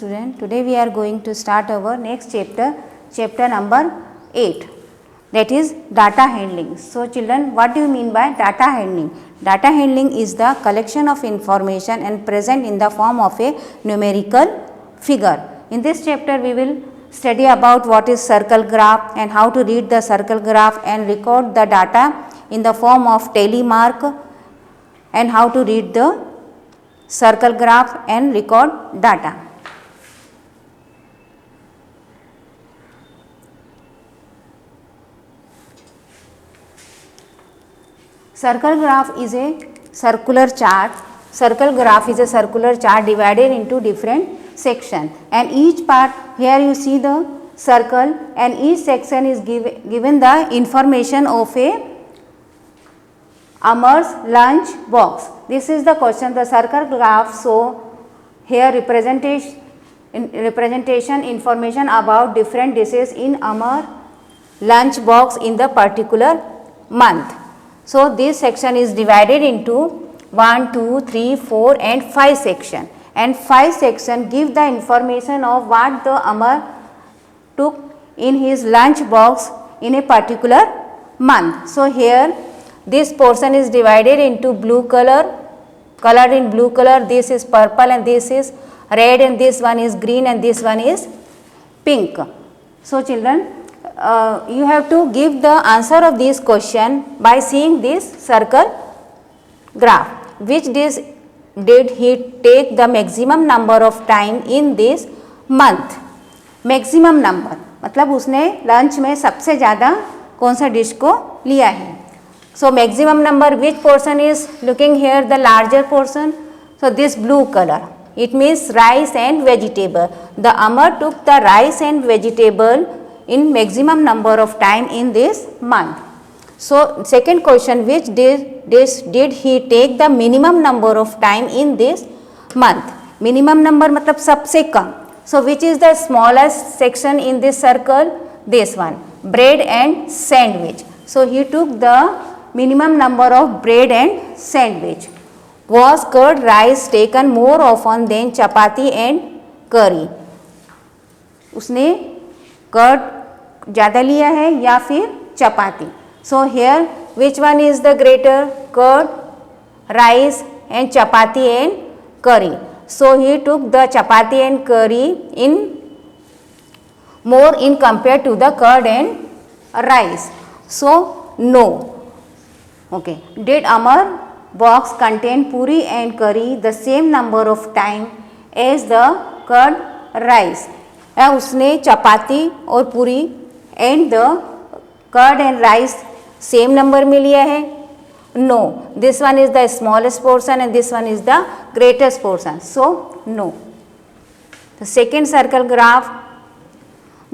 Student, today we are going to start our next chapter number 8, that is data handling. So children, what do you mean by data handling? Data handling is the collection of information and present in the form of a numerical figure. In this chapter we will study about what is circle graph and how to read the circle graph and record the data in the form of tally mark, and how to read the circle graph and record data. Circle graph is a circular chart. Circle graph is a circular chart divided into different sections, and each part, here you see the circle, and each section is given the information of a Amar's lunch box. This is the question. The circle graph show here representation information about different dishes in Amar lunch box in the particular month. So this section is divided into 1, 2, 3, 4 and 5 section, and 5 section give the information of what the Amar took in his lunch box in a particular month. So here this portion is divided into blue color, colored in blue color, this is purple and this is red, and this one is green and this one is pink. So children, you have to give the answer of this question by seeing this circle graph. Which dish did he take the maximum number of time in this month? Maximum number मतलब उसने lunch में सबसे ज़्यादा कौन सा dish को लिया है. So maximum number, which portion is looking here, the larger portion? So this blue color, it means rice and vegetable. The Amar took the rice and vegetable in maximum number of time in this month. So second question, which dish did he take the minimum number of time in this month? Minimum number मतलब सबसे कम. So which is the smallest section in this circle? This one, bread and sandwich. So he took the minimum number of bread and sandwich. Was curd rice taken more often than chapati and curry? उसने curd ज़्यादा लिया है या फिर chapati. So here which one is the greater, curd, rice and chapati and curry. So he took the chapati and curry in more in compare to the curd and rice. So no. Okay. Did Amar box contain puri and curry the same number of time as the curd rice? उसने चपाती और puri and the curd and rice same number में लिया है? No. This one is the smallest portion and this one is the greatest portion. So no. The second circle graph,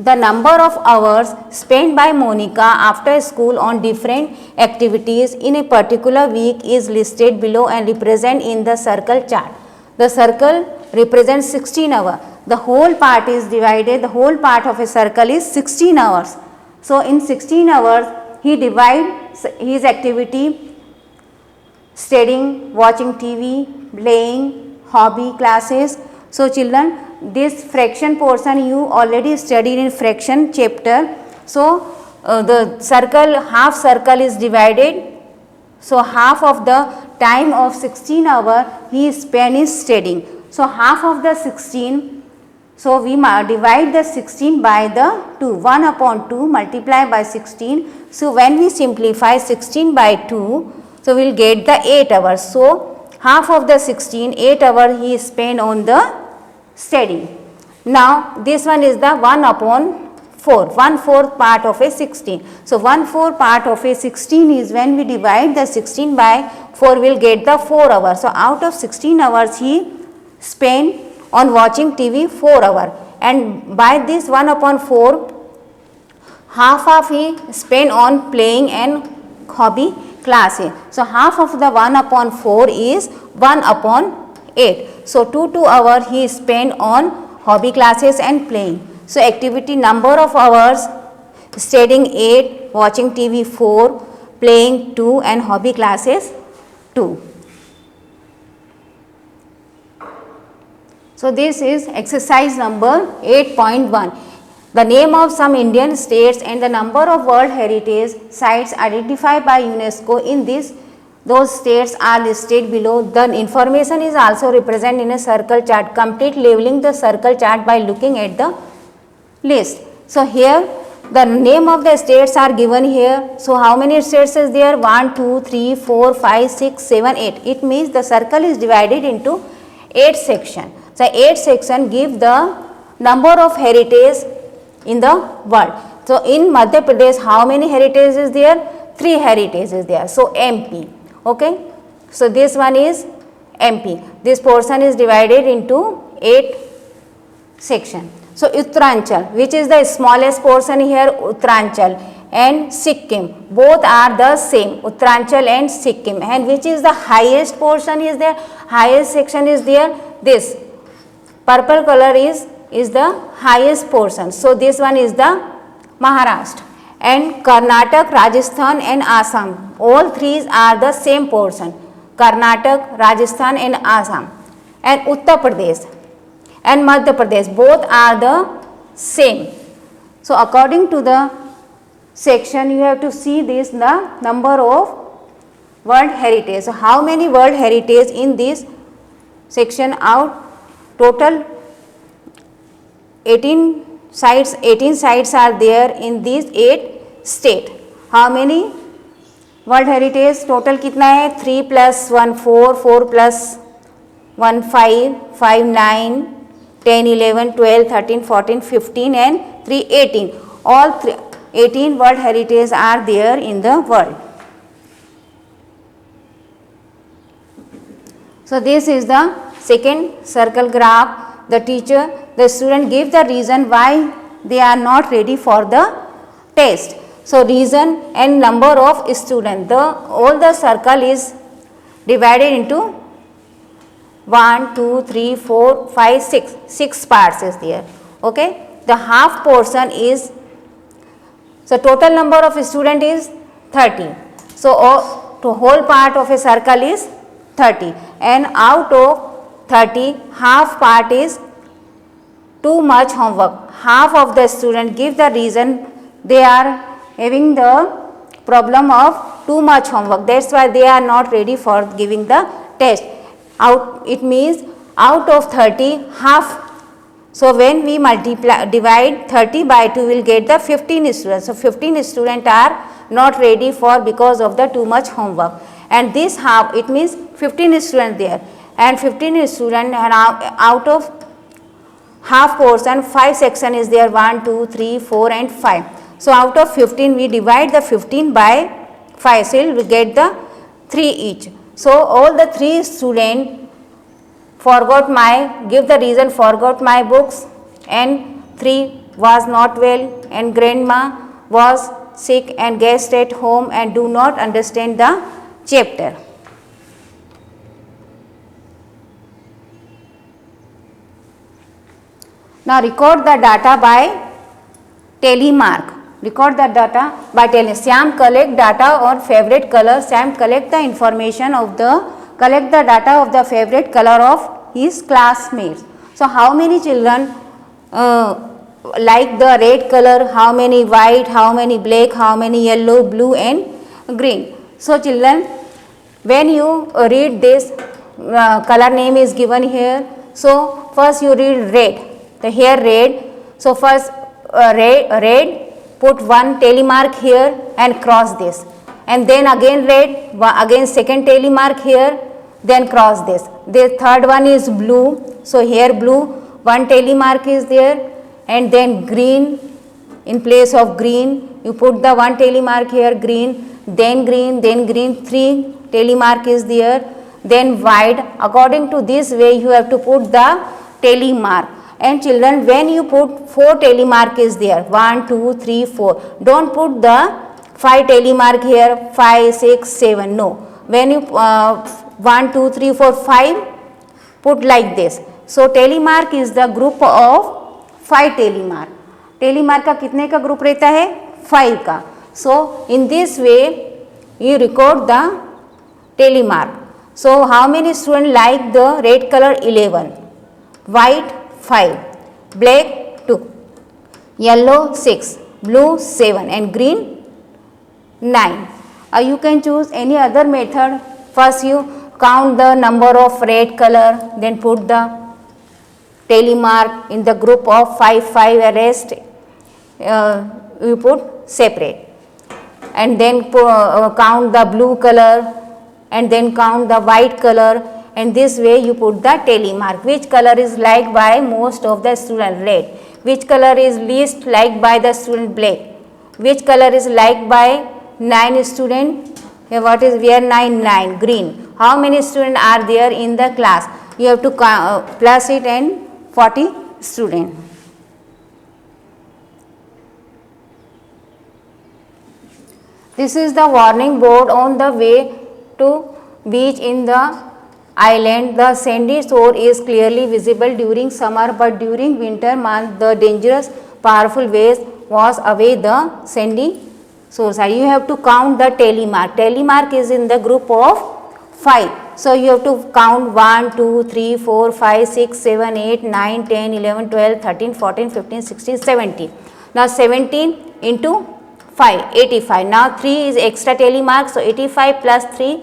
the number of hours spend by Monica after school on different activities in a particular week is listed below and represent in the circle chart. The circle represents 16 hours. The whole part is divided, the whole part of a circle is 16 hours. So in 16 hours, he divides his activity: studying, watching TV, playing, hobby classes. So children, this fraction portion you already studied in fraction chapter. So the circle, half circle is divided. So half of the time of 16 hours he spent is studying. So half of the 16, so we divide the 16 by the 2, 1 upon 2 multiply by 16. So when we simplify 16 by 2, so we will get the 8 hours. So half of the 16, 8 hours he spent on the study. Now this one is the 1 upon 4, 1/4 part of a 16. So 1/4 part of a 16 is when we divide the 16 by 4, we will get the 4 hours. So out of 16 hours he spent on watching TV 4 hours, and by this 1 upon 4, half of he spent on playing and hobby classes. So half of the 1 upon 4 is 1 upon 8. So 2 hours he spent on hobby classes and playing. So activity number of hours: studying 8, watching TV 4, playing 2 and hobby classes 2. So this is exercise number 8.1. The name of some Indian states and the number of World Heritage sites identified by UNESCO in those states are listed below. The information is also represented in a circle chart. Complete leveling the circle chart by looking at the list. So here the name of the states are given here. So how many states is there? 1, 2, 3, 4, 5, 6, 7, 8. It means the circle is divided into 8 sections. So 8 sections give the number of heritage in the world. So in Madhya Pradesh, how many heritage is there? 3 heritage is there. So MP. Okay. So this one is MP. This portion is divided into 8 sections. So Uttaranchal, which is the smallest portion here, Uttaranchal and Sikkim, both are the same, Uttaranchal and Sikkim. And which is the highest portion is there? Highest section is there. This purple color is the highest portion. So this one is the Maharashtra. And Karnataka, Rajasthan and Assam, all three are the same portion. Karnataka, Rajasthan and Assam. And Uttar Pradesh and Madhya Pradesh, both are the same. So according to the section, you have to see this, the number of World Heritage. So how many World Heritage in this section out? Total 18 sites are there in these 8 states. How many World Heritage? Total कितना है? 3 plus 1 4, 4 plus 1 5, 5 9, 10 11, 12, 13, 14, 15 and 3 18. All 18 World Heritage are there in the world. So this is the second circle graph. The student give the reason why they are not ready for the test. So reason and number of students. All the circle is divided into 1, 2, 3, 4, 5, 6. 6 parts is there. Okay. The half portion is, so total number of student is 30. So to whole part of a circle is 30. And out of 30, half part is too much homework. Half of the student give the reason they are having the problem of too much homework. That's why they are not ready for giving the test. It means out of 30, half. So when we divide 30 by 2, we will get the 15 students. So 15 students are not ready for because of the too much homework. And this half, it means 15 students there. And 15 students, and out of half portion, 5 section is there, 1, 2, 3, 4 and 5. So out of 15, we divide the 15 by 5. So we get the 3 each. So all the 3 students give the reason forgot my books, and 3 was not well, and grandma was sick and guest at home and do not understand the chapter. Now record the data by telemark. Record the data by telemark. Syam collect data on favorite color. Syam collect the data of the favorite color of his classmates. So how many children like the red color, how many white, how many black, how many yellow, blue and green. So children, when you read this color name is given here. So first you read red. The here red. So first red, put one telemark here and cross this. And then again red, again second telemark here, then cross this. The third one is blue. So here blue, one telemark is there, and then green. In place of green, you put the one telemark here, green, then green, 3 telemark is there, then white. According to this way, you have to put the telemark. And children, when you put 4 telemark is there, 1, 2, 3, 4. Don't put the 5 telemark here, 5, 6, 7. No. When you 1, 2, 3, 4, 5, put like this. So telemark is the group of 5 telemark. Telemark का कितने का group रहता है? 5 का. So in this way you record the telemark. So how many students like the red color? 11. white 5, black 2, yellow 6, blue 7 and green 9. You can choose any other method. First you count the number of red color, then put the tally mark in the group of 5, 5 rest you put separate, and then count the blue color and then count the white color, and this way you put the tally mark. Which color is liked by most of the student? Red. Which color is least liked by the student? Black. Which color is liked by 9 student? What is where 9? Green. How many students are there in the class? You have to plus it and 40 students. This is the warning board on the way to beach in the island. The sandy shore is clearly visible during summer, but during winter month the dangerous powerful waves wash away the sandy shore. You have to count the tally mark. Tally mark is in the group of 5. So you have to count 1, 2, 3, 4, 5, 6, 7, 8, 9, 10, 11, 12, 13, 14, 15, 16, 17. Now 17 into 5, 85. Now 3 is extra tally mark. So 85 plus 3,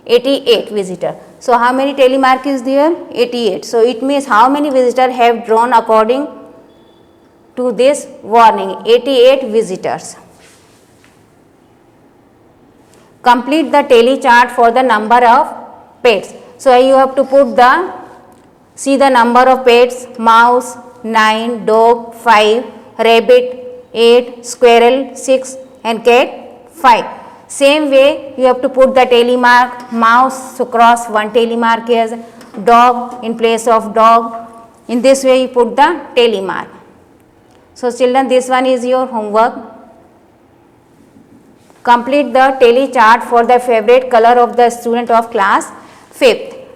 88 visitor. So how many tally mark is there? 88. So it means how many visitors have drawn according to this warning? 88 visitors. Complete the tally chart for the number of pets. So you have to put see the number of pets: mouse 9, dog 5, rabbit 8, squirrel 6 and cat 5. Same way you have to put the tally mark. Mouse, so cross 1 tally mark is, dog in place of dog. In this way you put the tally mark. So children, this one is your homework. Complete the tally chart for the favorite color of the student of class 5th.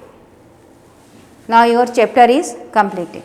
Now your chapter is completed.